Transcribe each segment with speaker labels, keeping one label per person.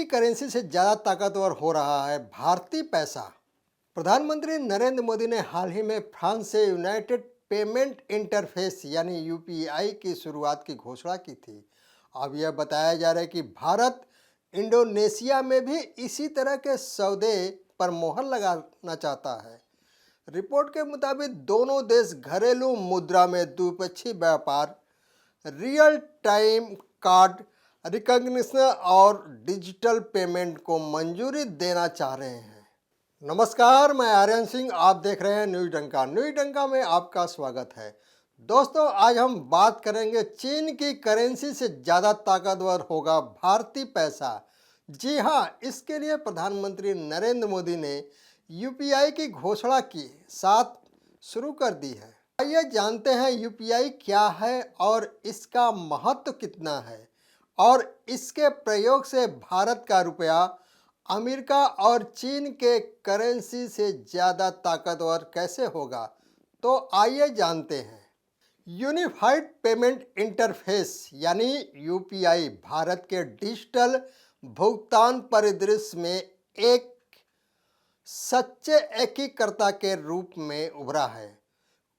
Speaker 1: की करेंसी से ज़्यादा ताकतवर हो रहा है भारतीय पैसा। प्रधानमंत्री नरेंद्र मोदी ने हाल ही में फ्रांस से यूनाइटेड पेमेंट इंटरफेस यानी यूपीआई की शुरुआत की घोषणा की थी। अब यह बताया जा रहा है कि भारत इंडोनेशिया में भी इसी तरह के सौदे पर मोहर लगाना चाहता है। रिपोर्ट के मुताबिक दोनों देश घरेलू मुद्रा में द्विपक्षीय व्यापार, रियल टाइम कार्ड रिकॉग्निशन और डिजिटल पेमेंट को मंजूरी देना चाह रहे हैं। नमस्कार, मैं आर्यन सिंह, आप देख रहे हैं न्यूज डंका। न्यूज डंका में आपका स्वागत है। दोस्तों, आज हम बात करेंगे चीन की करेंसी से ज़्यादा ताकतवर होगा भारतीय पैसा। जी हाँ, इसके लिए प्रधानमंत्री नरेंद्र मोदी ने यूपीआई की घोषणा की साथ शुरू कर दी है। आइए जानते हैं यूपीआई क्या है और इसका महत्व कितना है और इसके प्रयोग से भारत का रुपया अमेरिका और चीन के करेंसी से ज़्यादा ताकतवर कैसे होगा। तो आइए जानते हैं। यूनिफाइड पेमेंट इंटरफेस यानी यूपीआई भारत के डिजिटल भुगतान परिदृश्य में एक सच्चे एकीकर्ता के रूप में उभरा है।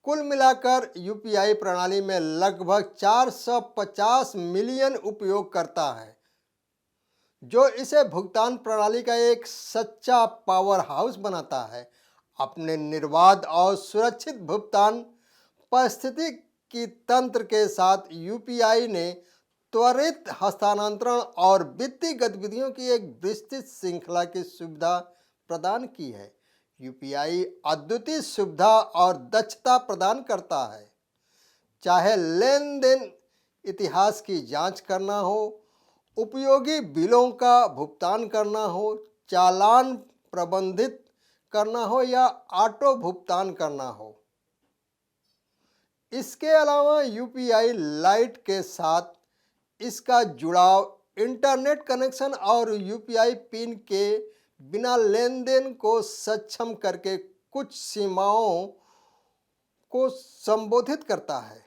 Speaker 1: कुल मिलाकर यूपीआई प्रणाली में लगभग 450 मिलियन उपयोगकर्ता है, जो इसे भुगतान प्रणाली का एक सच्चा पावर हाउस बनाता है। अपने निर्बाध और सुरक्षित भुगतान पारिस्थितिकी तंत्र के साथ यूपीआई ने त्वरित हस्तांतरण और वित्तीय गतिविधियों की एक विस्तृत श्रृंखला की सुविधा प्रदान की है। यूपीआई अद्वितीय सुविधा और दक्षता प्रदान करता है, चाहे लेन देन इतिहास की जांच करना हो, उपयोगी बिलों का भुगतान करना हो, चालान प्रबंधित करना हो या ऑटो भुगतान करना हो। इसके अलावा यूपीआई लाइट के साथ इसका जुड़ाव, इंटरनेट कनेक्शन और यूपीआई पिन के बिना लेन देन को सक्षम करके कुछ सीमाओं को संबोधित करता है।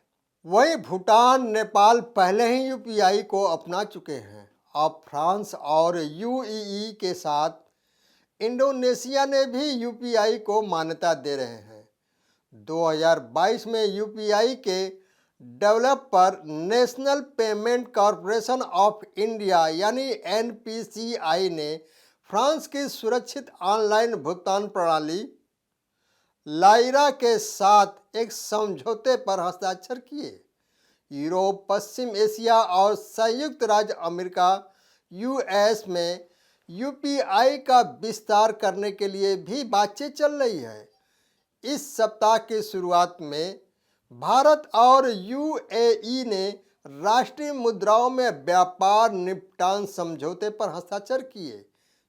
Speaker 1: वहीं भूटान, नेपाल पहले ही यूपीआई को अपना चुके हैं। अब फ्रांस और यूएई के साथ इंडोनेशिया ने भी यूपीआई को मान्यता दे रहे हैं। 2022 में यूपीआई के developer national payment corporation of India यानी एनपीसीआई ने फ्रांस की सुरक्षित ऑनलाइन भुगतान प्रणाली लाइरा के साथ एक समझौते पर हस्ताक्षर किए। यूरोप, पश्चिम एशिया और संयुक्त राज्य अमेरिका यूएस में यूपीआई का विस्तार करने के लिए भी बातचीत चल रही है। इस सप्ताह की शुरुआत में भारत और यूएई ने राष्ट्रीय मुद्राओं में व्यापार निपटान समझौते पर हस्ताक्षर किए।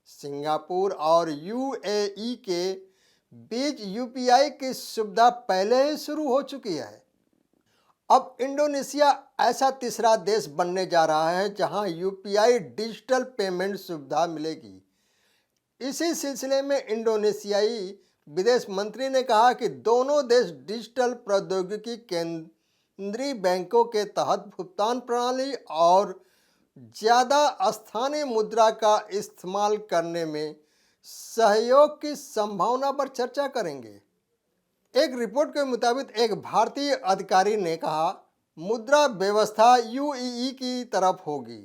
Speaker 1: सिंगापुर और यूएई के बीच यूपीआई की सुविधा पहले ही शुरू हो चुकी है। अब इंडोनेशिया ऐसा तीसरा देश बनने जा रहा है जहां यूपीआई डिजिटल पेमेंट सुविधा मिलेगी। इसी सिलसिले में इंडोनेशियाई विदेश मंत्री ने कहा कि दोनों देश डिजिटल प्रौद्योगिकी, केंद्रीय बैंकों के तहत भुगतान प्रणाली और ज़्यादा स्थानीय मुद्रा का इस्तेमाल करने में सहयोग की संभावना पर चर्चा करेंगे। एक रिपोर्ट के मुताबिक एक भारतीय अधिकारी ने कहा, मुद्रा व्यवस्था यूएई की तरफ होगी।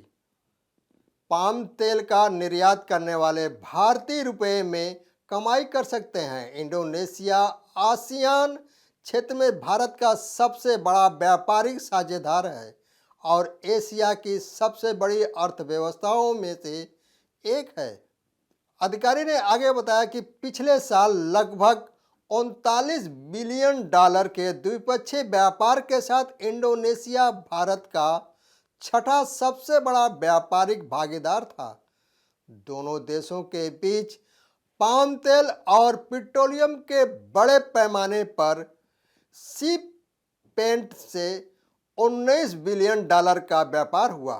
Speaker 1: पाम तेल का निर्यात करने वाले भारतीय रुपये में कमाई कर सकते हैं। इंडोनेशिया आसियान क्षेत्र में भारत का सबसे बड़ा व्यापारिक साझेदार है और एशिया की सबसे बड़ी अर्थव्यवस्थाओं में से एक है। अधिकारी ने आगे बताया कि पिछले साल लगभग 39 बिलियन डॉलर के द्विपक्षीय व्यापार के साथ इंडोनेशिया भारत का छठा सबसे बड़ा व्यापारिक भागीदार था। दोनों देशों के बीच पाम तेल और पेट्रोलियम के बड़े पैमाने पर शिप पेंट से 19 बिलियन डॉलर का व्यापार हुआ।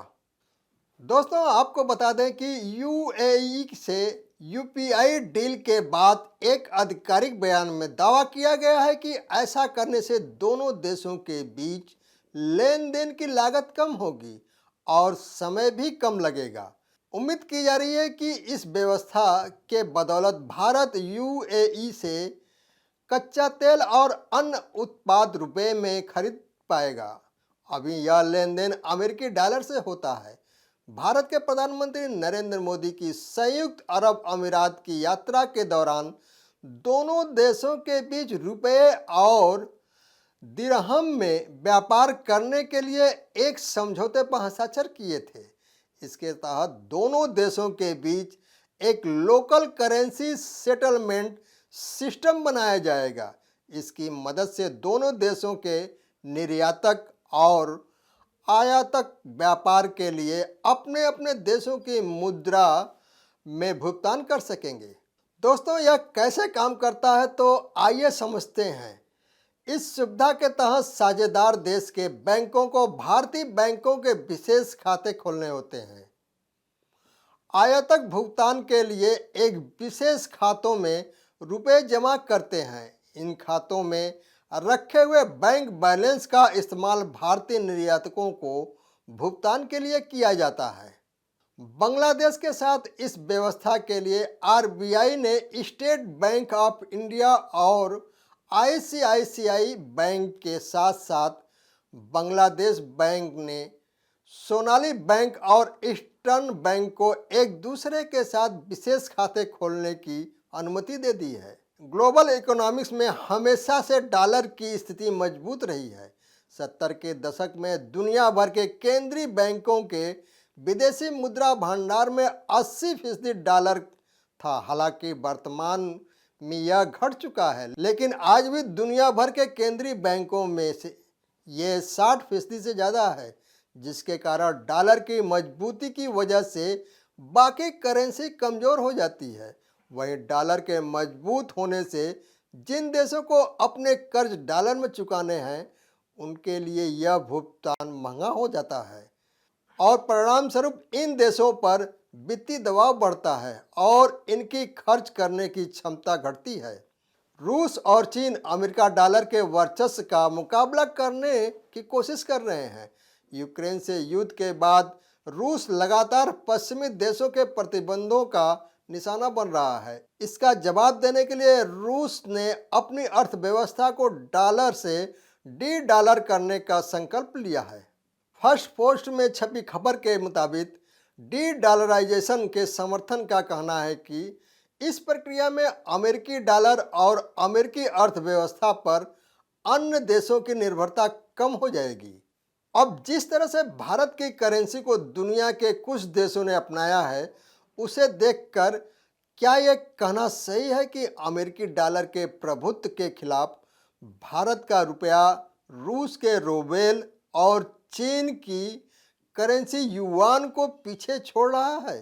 Speaker 1: दोस्तों, आपको बता दें कि यूएई से यूपीआई डील के बाद एक आधिकारिक बयान में दावा किया गया है कि ऐसा करने से दोनों देशों के बीच लेन देन की लागत कम होगी और समय भी कम लगेगा। उम्मीद की जा रही है कि इस व्यवस्था के बदौलत भारत यूएई से कच्चा तेल और अन्य उत्पाद रुपए में खरीद पाएगा। अभी यह लेन देन अमेरिकी डॉलर से होता है। भारत के प्रधानमंत्री नरेंद्र मोदी की संयुक्त अरब अमीरात की यात्रा के दौरान दोनों देशों के बीच रुपए और दिरहम में व्यापार करने के लिए एक समझौते पर हस्ताक्षर किए थे। इसके तहत दोनों देशों के बीच एक लोकल करेंसी सेटलमेंट सिस्टम बनाया जाएगा। इसकी मदद से दोनों देशों के निर्यातक और आयातक व्यापार के लिए अपने अपने देशों की मुद्रा में भुगतान कर सकेंगे। दोस्तों, यह कैसे काम करता है तो आइए समझते हैं। इस सुविधा के तहत साझेदार देश के बैंकों को भारतीय बैंकों के विशेष खाते खोलने होते हैं। आयातक भुगतान के लिए एक विशेष खातों में रुपए जमा करते हैं। इन खातों में रखे हुए बैंक बैलेंस का इस्तेमाल भारतीय निर्यातकों को भुगतान के लिए किया जाता है। बांग्लादेश के साथ इस व्यवस्था के लिए आरबीआई ने स्टेट बैंक ऑफ इंडिया और आईसीआईसीआई बैंक के साथ साथ बांग्लादेश बैंक ने सोनाली बैंक और ईस्टर्न बैंक को एक दूसरे के साथ विशेष खाते खोलने की अनुमति दे दी है। ग्लोबल इकोनॉमिक्स में हमेशा से डॉलर की स्थिति मजबूत रही है। 70 के दशक में दुनिया भर के केंद्रीय बैंकों के विदेशी मुद्रा भंडार में 80% डॉलर था। हालांकि वर्तमान में यह घट चुका है, लेकिन आज भी दुनिया भर के केंद्रीय बैंकों में से ये 60% से ज़्यादा है, जिसके कारण डॉलर की मजबूती की वजह से बाकी करेंसी कमज़ोर हो जाती है। वहीं डॉलर के मजबूत होने से जिन देशों को अपने कर्ज डॉलर में चुकाने हैं, उनके लिए यह भुगतान महंगा हो जाता है और परिणाम स्वरूप इन देशों पर वित्तीय दबाव बढ़ता है और इनकी खर्च करने की क्षमता घटती है। रूस और चीन अमेरिका डॉलर के वर्चस्व का मुकाबला करने की कोशिश कर रहे हैं। यूक्रेन से युद्ध के बाद रूस लगातार पश्चिमी देशों के प्रतिबंधों का निशाना बन रहा है। इसका जवाब देने के लिए रूस ने अपनी अर्थव्यवस्था को डॉलर से डी डॉलर करने का संकल्प लिया है। फर्स्ट पोस्ट में छपी खबर के मुताबिक डी डॉलराइजेशन के समर्थन का कहना है कि इस प्रक्रिया में अमेरिकी डॉलर और अमेरिकी अर्थव्यवस्था पर अन्य देशों की निर्भरता कम हो जाएगी। अब जिस तरह से भारत की करेंसी को दुनिया के कुछ देशों ने अपनाया है, उसे देखकर क्या यह कहना सही है कि अमेरिकी डॉलर के प्रभुत्व के खिलाफ भारत का रुपया रूस के रूबेल और चीन की करेंसी युआन को पीछे छोड़ रहा है?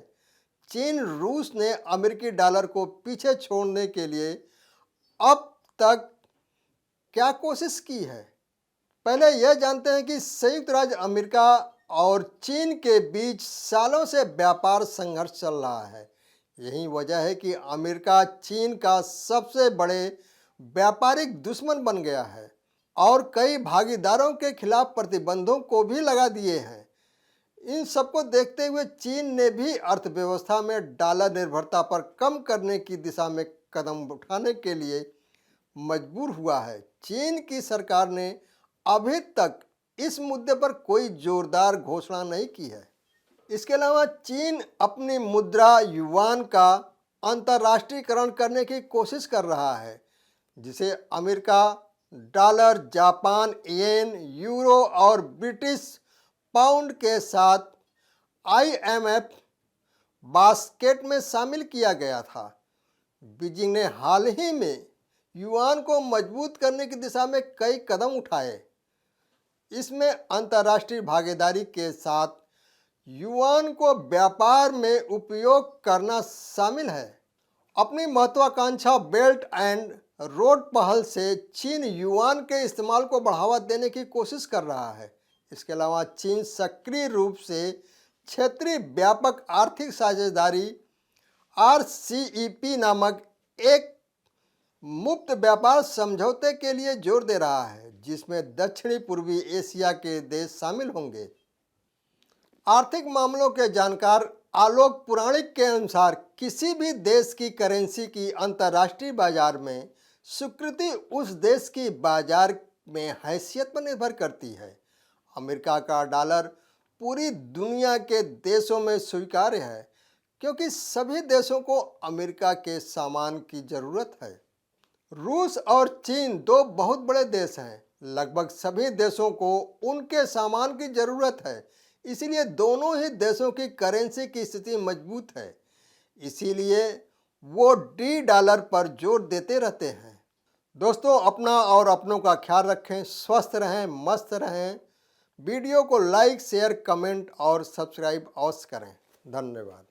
Speaker 1: चीन रूस ने अमेरिकी डॉलर को पीछे छोड़ने के लिए अब तक क्या कोशिश की है? पहले यह जानते हैं कि संयुक्त राज्य अमेरिका और चीन के बीच सालों से व्यापार संघर्ष चल रहा है। यही वजह है कि अमेरिका चीन का सबसे बड़े व्यापारिक दुश्मन बन गया है और कई भागीदारों के खिलाफ प्रतिबंधों को भी लगा दिए हैं। इन सबको देखते हुए चीन ने भी अर्थव्यवस्था में डॉलर निर्भरता पर कम करने की दिशा में कदम उठाने के लिए मजबूर हुआ है। चीन की सरकार ने अभी तक इस मुद्दे पर कोई जोरदार घोषणा नहीं की है। इसके अलावा चीन अपनी मुद्रा युआन का अंतर्राष्ट्रीयकरण करने की कोशिश कर रहा है, जिसे अमेरिका डॉलर, जापान येन, यूरो और ब्रिटिश पाउंड के साथ आईएमएफ बास्केट में शामिल किया गया था। बीजिंग ने हाल ही में युआन को मजबूत करने की दिशा में कई कदम उठाए। इसमें अंतर्राष्ट्रीय भागीदारी के साथ युआन को व्यापार में उपयोग करना शामिल है। अपनी महत्वाकांक्षा बेल्ट एंड रोड पहल से चीन युआन के इस्तेमाल को बढ़ावा देने की कोशिश कर रहा है। इसके अलावा चीन सक्रिय रूप से क्षेत्रीय व्यापक आर्थिक साझेदारी RCEP नामक एक मुक्त व्यापार समझौते के लिए जोर दे रहा है, जिसमें दक्षिणी पूर्वी एशिया के देश शामिल होंगे। आर्थिक मामलों के जानकार आलोक पुराणिक के अनुसार किसी भी देश की करेंसी की अंतर्राष्ट्रीय बाजार में स्वीकृति उस देश की बाजार में हैसियत पर निर्भर करती है। अमेरिका का डॉलर पूरी दुनिया के देशों में स्वीकार्य है क्योंकि सभी देशों को अमेरिका के सामान की ज़रूरत है। रूस और चीन दो बहुत बड़े देश हैं। लगभग सभी देशों को उनके सामान की ज़रूरत है, इसीलिए दोनों ही देशों की करेंसी की स्थिति मजबूत है। इसीलिए वो डी डॉलर पर जोर देते रहते हैं। दोस्तों, अपना और अपनों का ख्याल रखें, स्वस्थ रहें, मस्त रहें। वीडियो को लाइक, शेयर, कमेंट और सब्सक्राइब अवश्य करें। धन्यवाद।